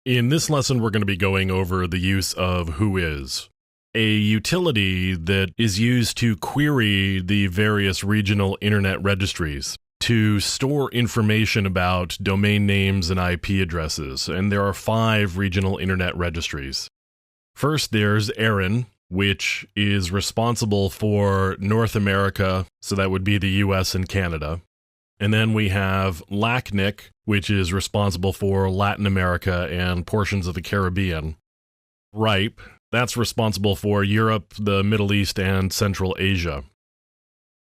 In this lesson, we're going to be going over the use of Whois, a utility that is used to query the various regional internet registries to store information about domain names and IP addresses, and there are 5 regional internet registries. First, there's ARIN, which is responsible for North America, so that would be the US and Canada. And then we have LACNIC, which is responsible for Latin America and portions of the Caribbean. RIPE, that's responsible for Europe, the Middle East, and Central Asia.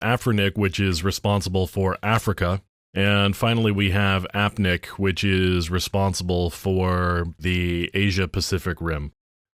AFRINIC, which is responsible for Africa. And finally, we have APNIC, which is responsible for the Asia-Pacific Rim.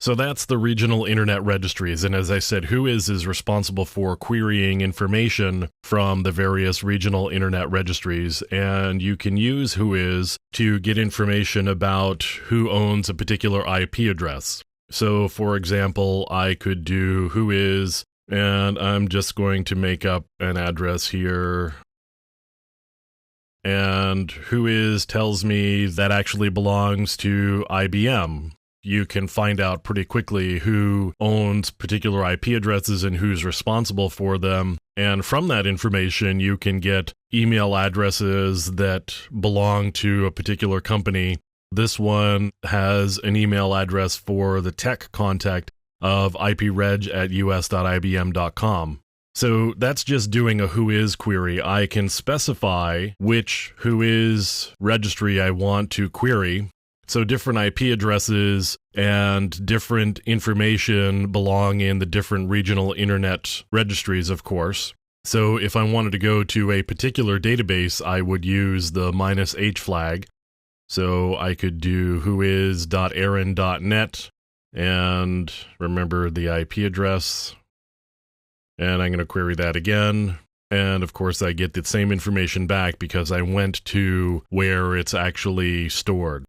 So that's the regional internet registries, and as I said, Whois is responsible for querying information from the various regional internet registries, and you can use Whois to get information about who owns a particular IP address. So, for example, I could do Whois, and I'm just going to make up an address here. And Whois tells me that actually belongs to IBM. You can find out pretty quickly who owns particular IP addresses and who's responsible for them. And from that information, you can get email addresses that belong to a particular company. This one has an email address for the tech contact of ipreg@us.ibm.com. So that's just doing a Whois query. I can specify which Whois registry I want to query. So different IP addresses and different information belong in the different regional internet registries, of course. So if I wanted to go to a particular database, I would use the -h flag. So I could do whois.arin.net and remember the IP address. And I'm going to query that again. And of course, I get the same information back because I went to where it's actually stored.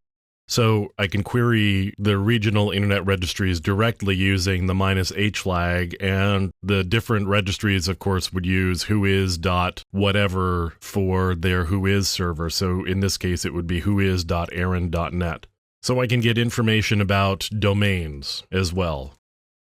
So I can query the regional internet registries directly using the -h flag, and the different registries, of course, would use whois.whatever for their Whois server. So in this case, it would be whois.arin.net. So I can get information about domains as well.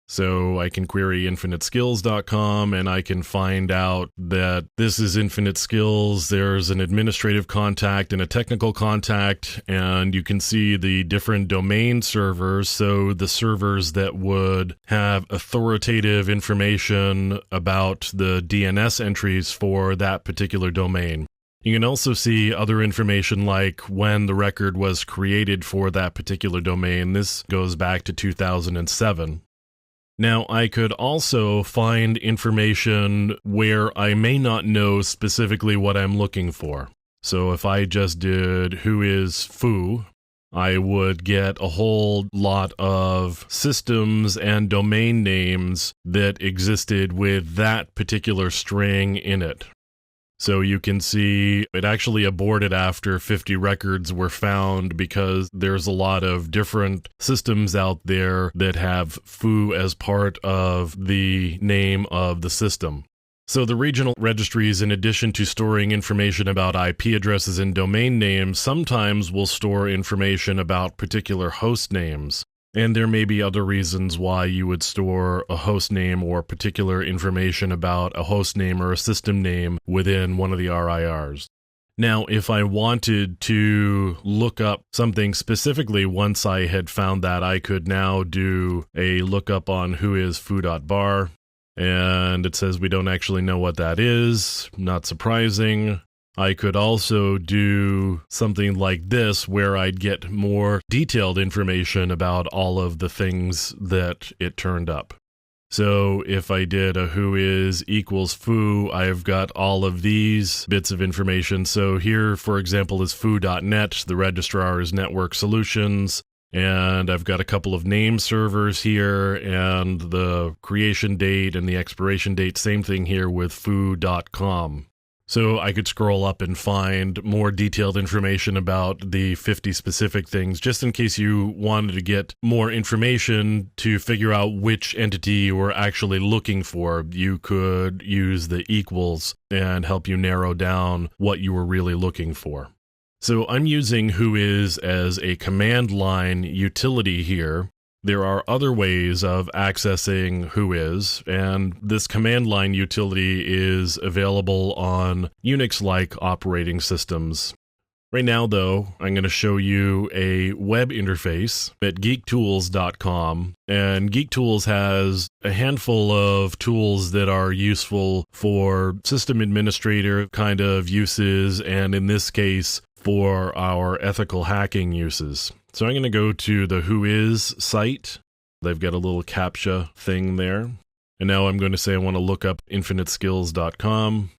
So I can query infiniteskills.com, and I can find out that this is Infinite Skills. There's an administrative contact and a technical contact, and you can see the different domain servers. So the servers that would have authoritative information about the DNS entries for that particular domain. You can also see other information like when the record was created for that particular domain. This goes back to 2007. Now, I could also find information where I may not know specifically what I'm looking for. So if I just did Whois foo, I would get a whole lot of systems and domain names that existed with that particular string in it. So you can see it actually aborted after 50 records were found because there's a lot of different systems out there that have foo as part of the name of the system. So the regional registries, in addition to storing information about IP addresses and domain names, sometimes will store information about particular host names. And there may be other reasons why you would store a host name or particular information about a host name or a system name within one of the RIRs. Now, if I wanted to look up something specifically once I had found that, I could now do a lookup on whoisfoo.bar. And it says we don't actually know what that is. Not surprising. I could also do something like this where I'd get more detailed information about all of the things that it turned up. So if I did a Whois equals foo, I've got all of these bits of information. So here, for example, is foo.net. The registrar is Network Solutions. And I've got a couple of name servers here and the creation date and the expiration date. Same thing here with foo.com. So I could scroll up and find more detailed information about the 50 specific things, just in case you wanted to get more information to figure out which entity you were actually looking for. You could use the equals and help you narrow down what you were really looking for. So I'm using Whois as a command line utility here. There are other ways of accessing Whois, and this command line utility is available on Unix-like operating systems. Right now, though, I'm going to show you a web interface at geektools.com, and GeekTools has a handful of tools that are useful for system administrator kind of uses, and in this case, for our ethical hacking uses. So I'm going to go to the Whois site. They've got a little CAPTCHA thing there. And now I'm going to say I want to look up infiniteskills.com.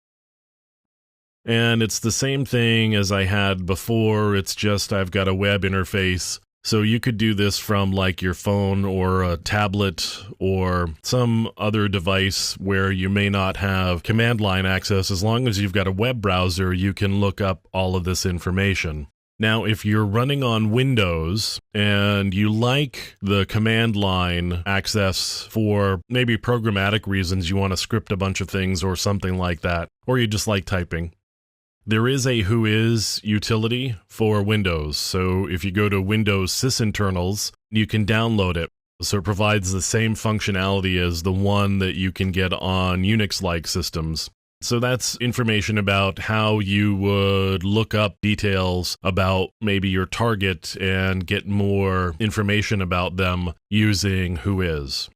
And it's the same thing as I had before. It's just I've got a web interface. So you could do this from like your phone or a tablet or some other device where you may not have command line access. As long as you've got a web browser, you can look up all of this information. Now, if you're running on Windows and you like the command line access for maybe programmatic reasons, you want to script a bunch of things or something like that, or you just like typing, there is a Whois utility for Windows. So if you go to Windows sysinternals, you can download it. So it provides the same functionality as the one that you can get on Unix-like systems. So that's information about how you would look up details about maybe your target and get more information about them using Whois.